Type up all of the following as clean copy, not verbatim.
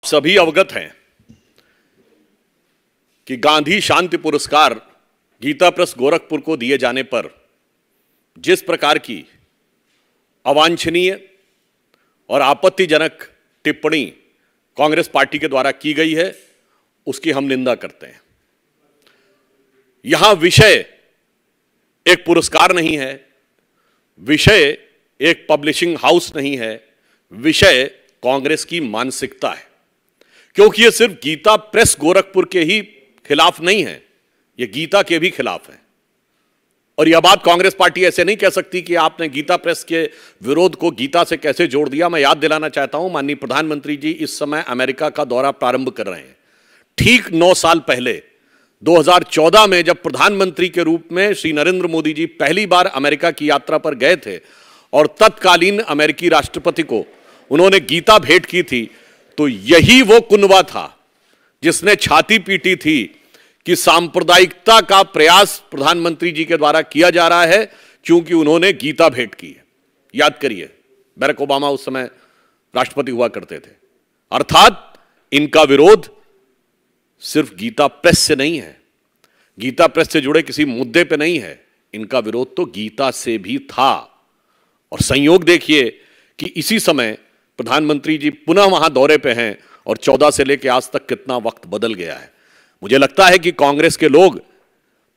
सभी अवगत हैं कि गांधी शांति पुरस्कार गीता प्रेस गोरखपुर को दिए जाने पर जिस प्रकार की अवांछनीय और आपत्तिजनक टिप्पणी कांग्रेस पार्टी के द्वारा की गई है, उसकी हम निंदा करते हैं। यहां विषय एक पुरस्कार नहीं है, विषय एक पब्लिशिंग हाउस नहीं है, विषय कांग्रेस की मानसिकता है। क्योंकि यह सिर्फ गीता प्रेस गोरखपुर के ही खिलाफ नहीं है, यह गीता के भी खिलाफ है। और यह बात कांग्रेस पार्टी ऐसे नहीं कह सकती कि आपने गीता प्रेस के विरोध को गीता से कैसे जोड़ दिया। मैं याद दिलाना चाहता हूं, माननीय प्रधानमंत्री जी इस समय अमेरिका का दौरा प्रारंभ कर रहे हैं। ठीक 9 साल पहले 2014 में जब प्रधानमंत्री के रूप में श्री नरेंद्र मोदी जी पहली बार अमेरिका की यात्रा पर गए थे और तत्कालीन अमेरिकी राष्ट्रपति को उन्होंने गीता भेंट की थी, तो यही वो कुनबा था जिसने छाती पीटी थी कि सांप्रदायिकता का प्रयास प्रधानमंत्री जी के द्वारा किया जा रहा है क्योंकि उन्होंने गीता भेंट की है। याद करिए, बराक ओबामा उस समय राष्ट्रपति हुआ करते थे। अर्थात इनका विरोध सिर्फ गीता प्रेस से नहीं है, गीता प्रेस से जुड़े किसी मुद्दे पे नहीं है, इनका विरोध तो गीता से भी था। और संयोग देखिए कि इसी समय प्रधानमंत्री जी पुनः वहां दौरे पे हैं और 14 से लेकर आज तक कितना वक्त बदल गया है। मुझे लगता है कि कांग्रेस के लोग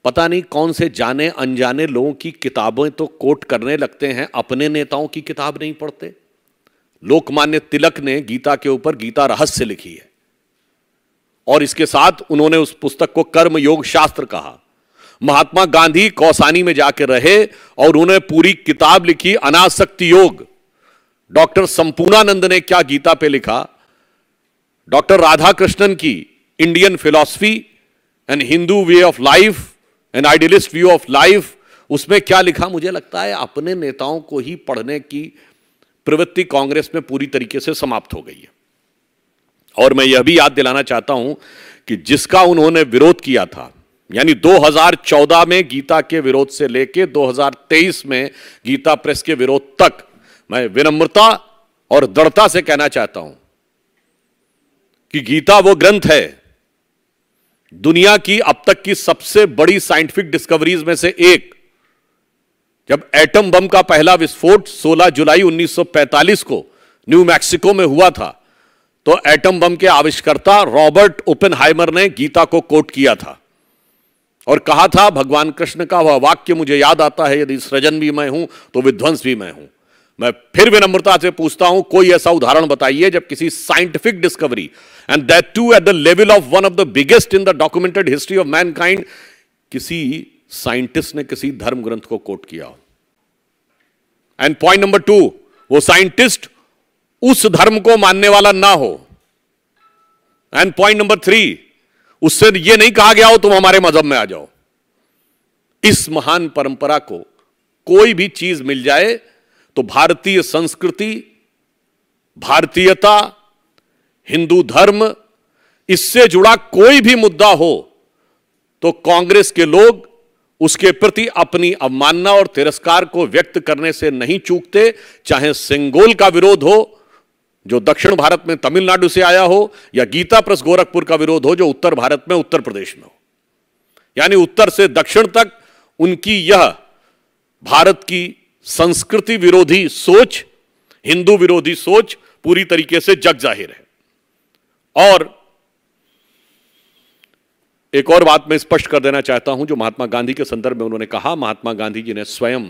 पता नहीं कौन से जाने अनजाने लोगों की किताबें तो कोट करने लगते हैं, अपने नेताओं की किताब नहीं पढ़ते। लोकमान्य तिलक ने गीता के ऊपर गीता रहस्य लिखी है और इसके साथ उन्होंने उस पुस्तक को कर्म योग शास्त्र कहा। महात्मा गांधी कौसानी में जाकर रहे और उन्होंने पूरी किताब लिखी अनासक्ति योग। डॉक्टर संपूर्णानंद ने क्या गीता पे लिखा, डॉक्टर राधाकृष्णन की Indian philosophy and Hindu way of life and idealist view of life, उसमें क्या लिखा। मुझे लगता है अपने नेताओं को ही पढ़ने की प्रवृत्ति कांग्रेस में पूरी तरीके से समाप्त हो गई है। और मैं यह भी याद दिलाना चाहता हूं कि जिसका उन्होंने विरोध किया था, यानी 2014 में गीता के विरोध से लेकर 2023 में गीता प्रेस के विरोध तक, मैं विनम्रता और दृढ़ता से कहना चाहता हूं कि गीता वो ग्रंथ है, दुनिया की अब तक की सबसे बड़ी साइंटिफिक डिस्कवरीज में से एक। जब एटम बम का पहला विस्फोट 16 जुलाई 1945 को न्यू मैक्सिको में हुआ था, तो एटम बम के आविष्कर्ता रॉबर्ट ओपेनहाइमर ने गीता को कोट किया था और कहा था, भगवान कृष्ण का वह वाक्य मुझे याद आता है, यदि सृजन भी मैं हूं तो विध्वंस भी मैं हूं। मैं फिर विनम्रता से पूछता हूं, कोई ऐसा उदाहरण बताइए जब किसी scientific discovery and that too at the level of one of the biggest in the documented history of mankind, किसी साइंटिस्ट ने किसी धर्म ग्रंथ को कोट किया हो। एंड पॉइंट नंबर 2, वो साइंटिस्ट उस धर्म को मानने वाला ना हो। एंड पॉइंट नंबर 3, उससे यह नहीं कहा गया हो तुम हमारे मजहब में आ जाओ। इस महान परंपरा को कोई भी चीज मिल जाए तो भारतीय संस्कृति, भारतीयता, हिंदू धर्म, इससे जुड़ा कोई भी मुद्दा हो तो कांग्रेस के लोग उसके प्रति अपनी अवमानना और तिरस्कार को व्यक्त करने से नहीं चूकते। चाहे सिंगोल का विरोध हो जो दक्षिण भारत में तमिलनाडु से आया हो, या गीता प्रेस गोरखपुर का विरोध हो जो उत्तर भारत में उत्तर प्रदेश में हो। यानी उत्तर से दक्षिण तक उनकी यह भारत की संस्कृति विरोधी सोच, हिंदू विरोधी सोच पूरी तरीके से जग जाहिर है। और एक और बात मैं स्पष्ट कर देना चाहता हूं जो महात्मा गांधी के संदर्भ में उन्होंने कहा। महात्मा गांधी जी ने स्वयं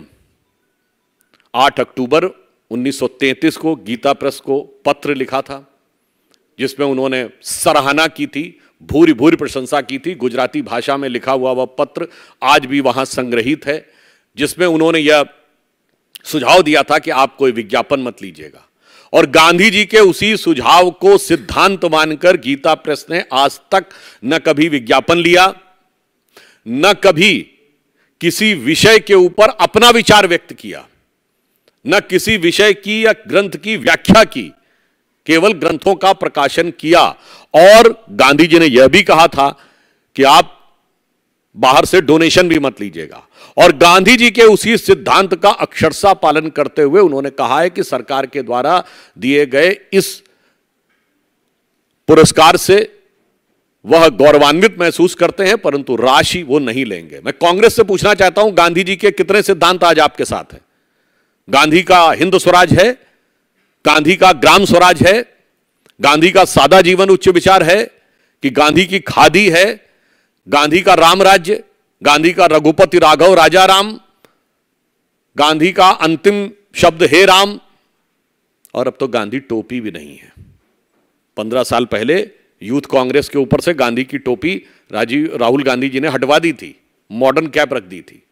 8 अक्टूबर 1933 को गीता प्रेस को पत्र लिखा था जिसमें उन्होंने सराहना की थी, भूरी भूरी प्रशंसा की थी। गुजराती भाषा में लिखा हुआ वह पत्र आज भी वहां संग्रहित है, जिसमें उन्होंने यह सुझाव दिया था कि आप कोई विज्ञापन मत लीजिएगा। और गांधी जी के उसी सुझाव को सिद्धांत मानकर गीता प्रेस ने आज तक न कभी विज्ञापन लिया, न कभी किसी विषय के ऊपर अपना विचार व्यक्त किया, न किसी विषय की या ग्रंथ की व्याख्या की, केवल ग्रंथों का प्रकाशन किया। और गांधी जी ने यह भी कहा था कि आप बाहर से डोनेशन भी मत लीजिएगा। और गांधी जी के उसी सिद्धांत का अक्षरशः पालन करते हुए उन्होंने कहा है कि सरकार के द्वारा दिए गए इस पुरस्कार से वह गौरवान्वित महसूस करते हैं, परंतु राशि वो नहीं लेंगे। मैं कांग्रेस से पूछना चाहता हूं, गांधी जी के कितने सिद्धांत आज आपके साथ हैं? गांधी का हिंद स्वराज है, गांधी का ग्राम स्वराज है, गांधी का सादा जीवन उच्च विचार है, कि गांधी की खादी है, गांधी का राम राज्य, गांधी का रघुपति राघव राजा राम, गांधी का अंतिम शब्द हे राम, और अब तो गांधी टोपी भी नहीं है। 15 साल पहले यूथ कांग्रेस के ऊपर से गांधी की टोपी राहुल गांधी जी ने हटवा दी थी, मॉडर्न कैप रख दी थी।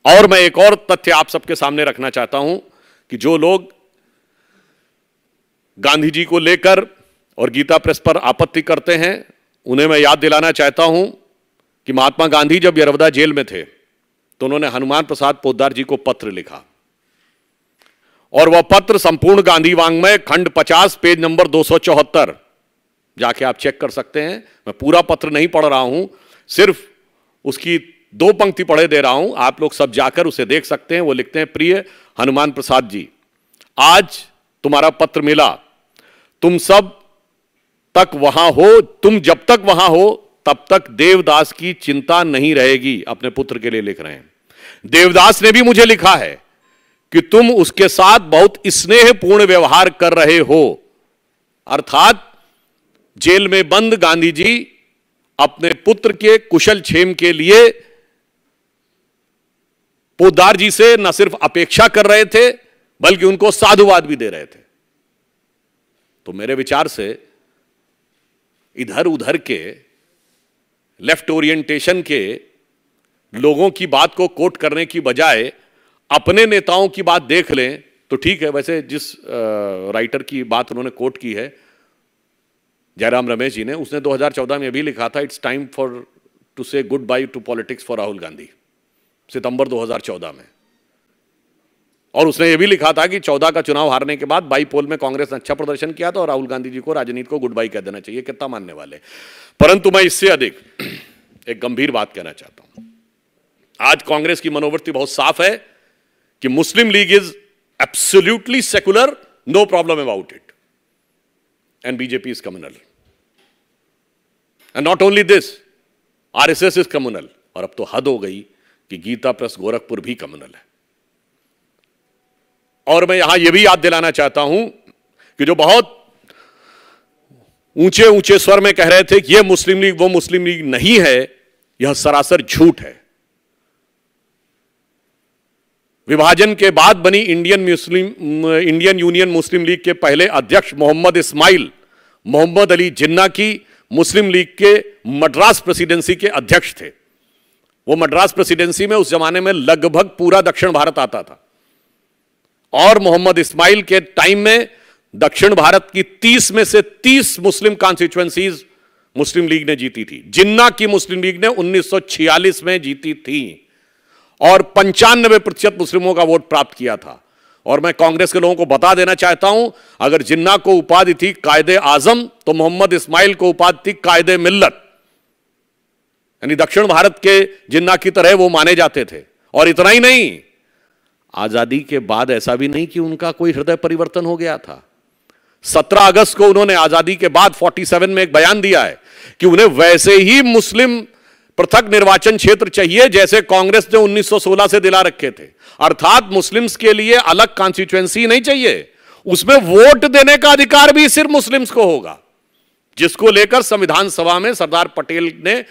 और मैं एक और तथ्य आप सबके सामने रखना चाहता हूं कि जो लोग गांधी जी को लेकर और गीता प्रेस पर आपत्ति करते हैं, उन्हें मैं याद दिलाना चाहता हूं कि महात्मा गांधी जब यरवदा जेल में थे तो उन्होंने हनुमान प्रसाद पोद्दार जी को पत्र लिखा, और वह पत्र संपूर्ण गांधी वांग्मय खंड 50 पेज नंबर 274, जाके आप चेक कर सकते हैं। मैं पूरा पत्र नहीं पढ़ रहा हूं, सिर्फ उसकी 2 पंक्ति पढ़े दे रहा हूं, आप लोग सब जाकर उसे देख सकते हैं। वो लिखते हैं, प्रिय हनुमान प्रसाद जी, आज तुम्हारा पत्र मिला, तुम सब तक वहां हो, तुम जब तक वहां हो तब तक देवदास की चिंता नहीं रहेगी। अपने पुत्र के लिए लिख रहे हैं। देवदास ने भी मुझे लिखा है कि तुम उसके साथ बहुत स्नेहपूर्ण व्यवहार कर रहे हो। अर्थात जेल में बंद गांधी जी अपने पुत्र के कुशल क्षेम के लिए पोद्दार जी से न सिर्फ अपेक्षा कर रहे थे, बल्कि उनको साधुवाद भी दे रहे थे। तो मेरे विचार से इधर उधर के लेफ्ट ओरिएंटेशन के लोगों की बात को कोट करने की बजाय अपने नेताओं की बात देख लें तो ठीक है। वैसे जिस राइटर की बात उन्होंने कोट की है, जयराम रमेश जी ने, उसने 2014 में भी लिखा था, it's time for to say goodbye to politics for Rahul Gandhi, सितंबर 2014 में। और उसने यह भी लिखा था कि 14 का चुनाव हारने के बाद बाई पोल में कांग्रेस ने अच्छा प्रदर्शन किया था और राहुल गांधी जी को राजनीति को गुड बाय कह देना चाहिए। कितना मानने वाले। परंतु मैं इससे अधिक एक गंभीर बात कहना चाहता हूं। आज कांग्रेस की मनोवृत्ति बहुत साफ है कि Muslim League is absolutely secular, no problem about it, and BJP is communal, and not only this, RSS is communal, और अब तो हद हो गई कि गीता प्रेस गोरखपुर भी कम्युनल है। और मैं यहां यह भी याद दिलाना चाहता हूं कि जो बहुत ऊंचे ऊंचे स्वर में कह रहे थे कि यह मुस्लिम लीग वो मुस्लिम लीग नहीं है, यह सरासर झूठ है। विभाजन के बाद बनी इंडियन यूनियन मुस्लिम लीग के पहले अध्यक्ष मोहम्मद इस्माइल मोहम्मद अली जिन्ना की मुस्लिम लीग के मद्रास प्रेसिडेंसी के अध्यक्ष थे। वो मद्रास प्रेसिडेंसी में उस जमाने में लगभग पूरा दक्षिण भारत आता था, और मोहम्मद इस्माइल के टाइम में दक्षिण भारत की 30 में से 30 मुस्लिम कॉन्स्टिट्यूएंसीज मुस्लिम लीग ने जीती थी। जिन्ना की मुस्लिम लीग ने 1946 में जीती थी और 95% मुस्लिमों का वोट प्राप्त किया था। और मैं कांग्रेस के लोगों को बता देना चाहता हूं, अगर जिन्ना को उपाधि थी कायदे आजम, तो मोहम्मद इस्माइल को उपाधि थी कायदे मिल्लत, यानी दक्षिण भारत के जिन्ना की तरह वो माने जाते थे। और इतना ही नहीं, आजादी के बाद ऐसा भी नहीं कि उनका कोई हृदय परिवर्तन हो गया था। 17 अगस्त को उन्होंने आजादी के बाद 47 में एक बयान दिया है कि उन्हें वैसे ही मुस्लिम पृथक निर्वाचन क्षेत्र चाहिए जैसे कांग्रेस ने 1916 से दिला रखे थे। अर्थात मुस्लिम्स के लिए अलग कॉन्स्टिट्यूएंसी नहीं चाहिए, उसमें वोट देने का अधिकार भी सिर्फ मुस्लिम्स को होगा, जिसको लेकर संविधान सभा में सरदार पटेल ने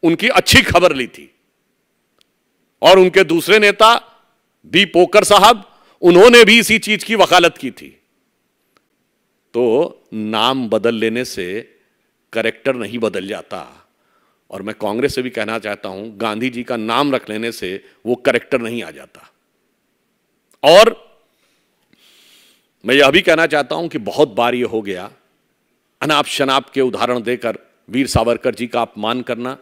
उनकी अच्छी खबर ली थी। और उनके दूसरे नेता बी पोकर साहब, उन्होंने भी इसी चीज की वकालत की थी। तो नाम बदल लेने से कैरेक्टर नहीं बदल जाता। और मैं कांग्रेस से भी कहना चाहता हूं, गांधी जी का नाम रख लेने से वो कैरेक्टर नहीं आ जाता। और मैं यह भी कहना चाहता हूं कि बहुत बार यह हो गया, अनाप शनाप के उदाहरण देकर वीर सावरकर जी का अपमान करना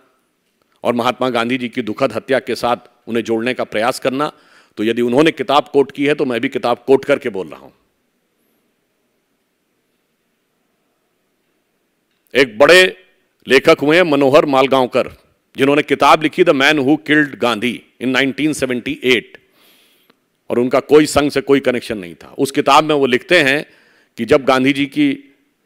और महात्मा गांधी जी की दुखद हत्या के साथ उन्हें जोड़ने का प्रयास करना। तो यदि उन्होंने किताब कोट की है तो मैं भी किताब कोट करके बोल रहा हूं। एक बड़े लेखक हुए हैं मनोहर मालगांवकर, जिन्होंने किताब लिखी the man who killed Gandhi in 1978, और उनका कोई संघ से कोई कनेक्शन नहीं था। उस किताब में वो लिखते हैं कि जब गांधी जी की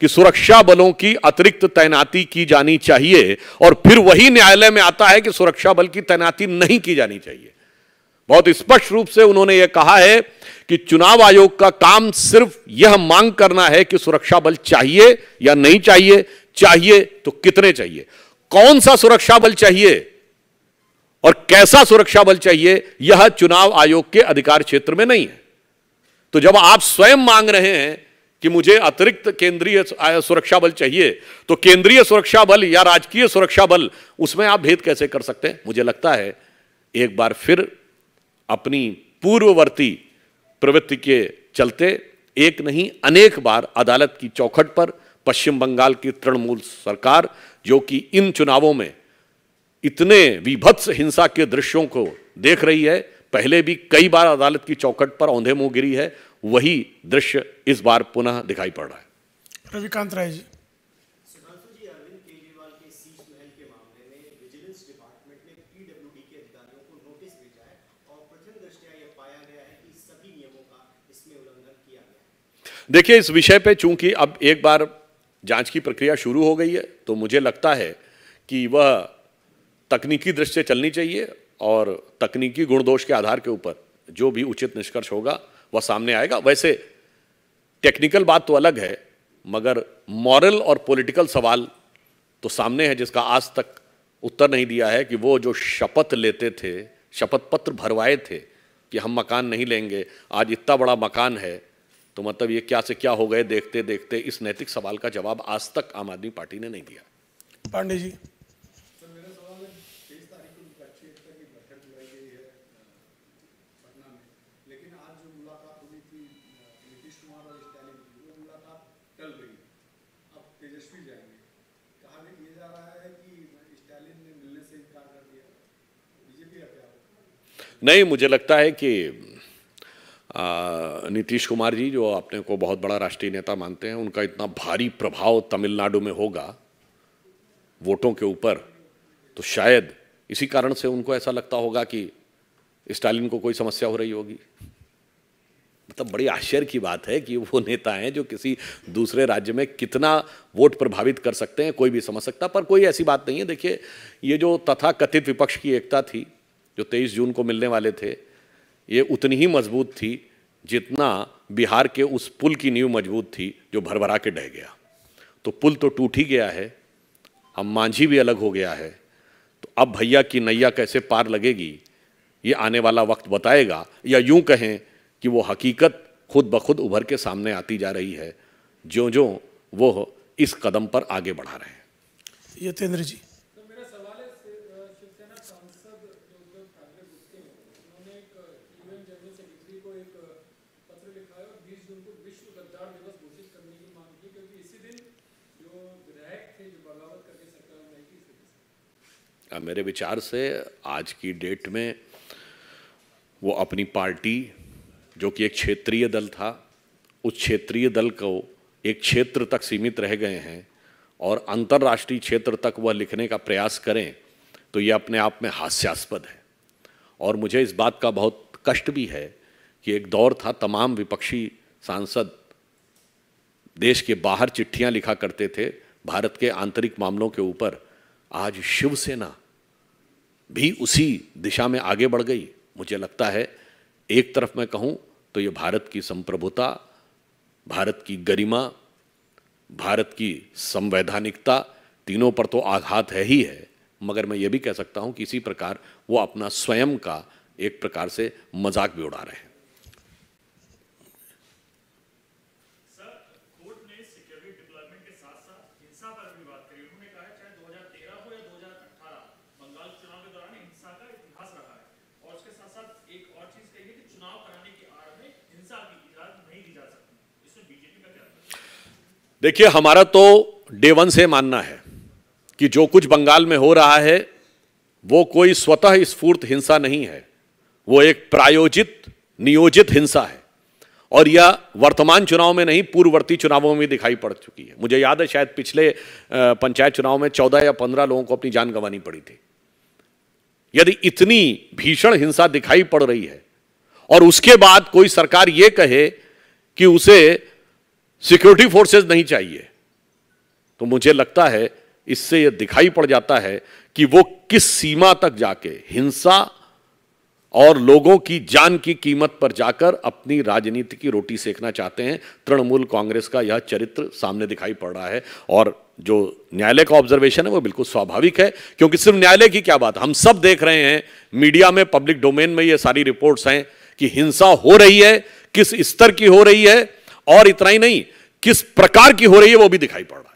कि सुरक्षा बलों की अतिरिक्त तैनाती की जानी चाहिए और फिर वही न्यायालय में आता है कि सुरक्षा बल की तैनाती नहीं की जानी चाहिए। बहुत स्पष्ट रूप से उन्होंने यह कहा है कि चुनाव आयोग का काम सिर्फ यह मांग करना है कि सुरक्षा बल चाहिए या नहीं चाहिए, चाहिए तो कितने चाहिए, कौन सा सुरक्षा बल चाहिए और कैसा सुरक्षा बल चाहिए, यह चुनाव आयोग के अधिकार क्षेत्र में नहीं है। तो जब आप स्वयं मांग रहे हैं कि मुझे अतिरिक्त केंद्रीय सुरक्षा बल चाहिए, तो केंद्रीय सुरक्षा बल या राजकीय सुरक्षा बल, उसमें आप भेद कैसे कर सकते हैं? मुझे लगता है एक बार फिर अपनी पूर्ववर्ती प्रवृत्ति के चलते एक नहीं अनेक बार अदालत की चौखट पर पश्चिम बंगाल की तृणमूल सरकार, जो कि इन चुनावों में इतने विभत्स हिंसा के दृश्यों को देख रही है, पहले भी कई बार अदालत की चौखट पर औंधे मुंह गिरी है, वही दृश्य इस बार पुनः दिखाई पड़ रहा है। रविकांत राय जी। सुधांशु जी, अरविंद केजरीवाल के शीश महल के मामले में विजिलेंस डिपार्टमेंट ने पीडब्ल्यूडी के अधिकारियों को नोटिस भेजा है और प्रथम दृष्टया यह पाया गया है कि सभी नियमों का इसमें उल्लंघन किया गया है। देखिए, इस विषय पे चूंकि अब एक बार जांच की प्रक्रिया शुरू हो गई है, तो मुझे लगता है कि वह तकनीकी दृष्टि से चलनी चाहिए और तकनीकी गुण दोष के आधार के ऊपर जो भी उचित निष्कर्ष होगा वह सामने आएगा। वैसे टेक्निकल बात तो अलग है, मगर मॉरल और पॉलिटिकल सवाल तो सामने है, जिसका आज तक उत्तर नहीं दिया है कि वो जो शपथ लेते थे, शपथ पत्र भरवाए थे कि हम मकान नहीं लेंगे, आज इतना बड़ा मकान है, तो मतलब ये क्या से क्या हो गए देखते देखते। इस नैतिक सवाल का जवाब आज तक आम आदमी पार्टी ने नहीं दिया। पांडे जी। नहीं, मुझे लगता है कि नीतीश कुमार जी, जो अपने को बहुत बड़ा राष्ट्रीय नेता मानते हैं, उनका इतना भारी प्रभाव तमिलनाडु में होगा वोटों के ऊपर, तो शायद इसी कारण से उनको ऐसा लगता होगा कि स्टालिन को कोई समस्या हो रही होगी। मतलब बड़ी आश्चर्य की बात है कि वो नेता हैं जो किसी दूसरे राज्य में कितना वोट प्रभावित कर सकते हैं, कोई भी समझ सकता, पर कोई ऐसी बात नहीं है। देखिए, ये जो तथाकथित विपक्ष की एकता थी जो 23 जून को मिलने वाले थे, ये उतनी ही मजबूत थी जितना बिहार के उस पुल की नींव मजबूत थी जो भरभरा के ढह गया। तो पुल तो टूट ही गया है, अब मांझी भी अलग हो गया है, तो अब भैया की नैया कैसे पार लगेगी ये आने वाला वक्त बताएगा, या यूं कहें कि वो हकीकत खुद ब खुद उभर के सामने आती जा रही है जो जो वो इस कदम पर आगे बढ़ा रहे हैं। यतेंद्र जी। मेरे विचार से आज की डेट में वो अपनी पार्टी, जो कि एक क्षेत्रीय दल था, उस क्षेत्रीय दल को एक क्षेत्र तक सीमित रह गए हैं और अंतर्राष्ट्रीय क्षेत्र तक वह लिखने का प्रयास करें, तो ये अपने आप में हास्यास्पद है। और मुझे इस बात का बहुत कष्ट भी है कि एक दौर था तमाम विपक्षी सांसद देश के बाहर चिट्ठियां लिखा करते थे भारत के आंतरिक मामलों के ऊपर। आज शिवसेना भी उसी दिशा में आगे बढ़ गई। मुझे लगता है एक तरफ मैं कहूं तो ये भारत की संप्रभुता, भारत की गरिमा, भारत की संवैधानिकता, तीनों पर तो आघात है ही है, मगर मैं ये भी कह सकता हूं कि इसी प्रकार वो अपना स्वयं का एक प्रकार से मजाक भी उड़ा रहे हैं। देखिए, हमारा तो डे वन से मानना है कि जो कुछ बंगाल में हो रहा है वो कोई स्वतः स्फूर्त हिंसा नहीं है, वो एक प्रायोजित नियोजित हिंसा है और यह वर्तमान चुनाव में नहीं, पूर्ववर्ती चुनावों में दिखाई पड़ चुकी है। मुझे याद है शायद पिछले पंचायत चुनाव में 14 या 15 लोगों को अपनी जान गंवानी पड़ी थी। यदि इतनी भीषण हिंसा दिखाई पड़ रही है और उसके बाद कोई सरकार ये कहे कि उसे सिक्योरिटी फोर्सेस नहीं चाहिए, तो मुझे लगता है इससे यह दिखाई पड़ जाता है कि वो किस सीमा तक जाके हिंसा और लोगों की जान की कीमत पर जाकर अपनी राजनीति की रोटी सेकना चाहते हैं। तृणमूल कांग्रेस का यह चरित्र सामने दिखाई पड़ रहा है और जो न्यायालय का ऑब्जर्वेशन है वो बिल्कुल स्वाभाविक है, क्योंकि सिर्फ न्यायालय की क्या बात, हम सब देख रहे हैं मीडिया में, पब्लिक डोमेन में ये सारी रिपोर्ट्स हैं कि हिंसा हो रही है, किस स्तर की हो रही है और इतना ही नहीं किस प्रकार की हो रही है वो भी दिखाई पड़ रहा है।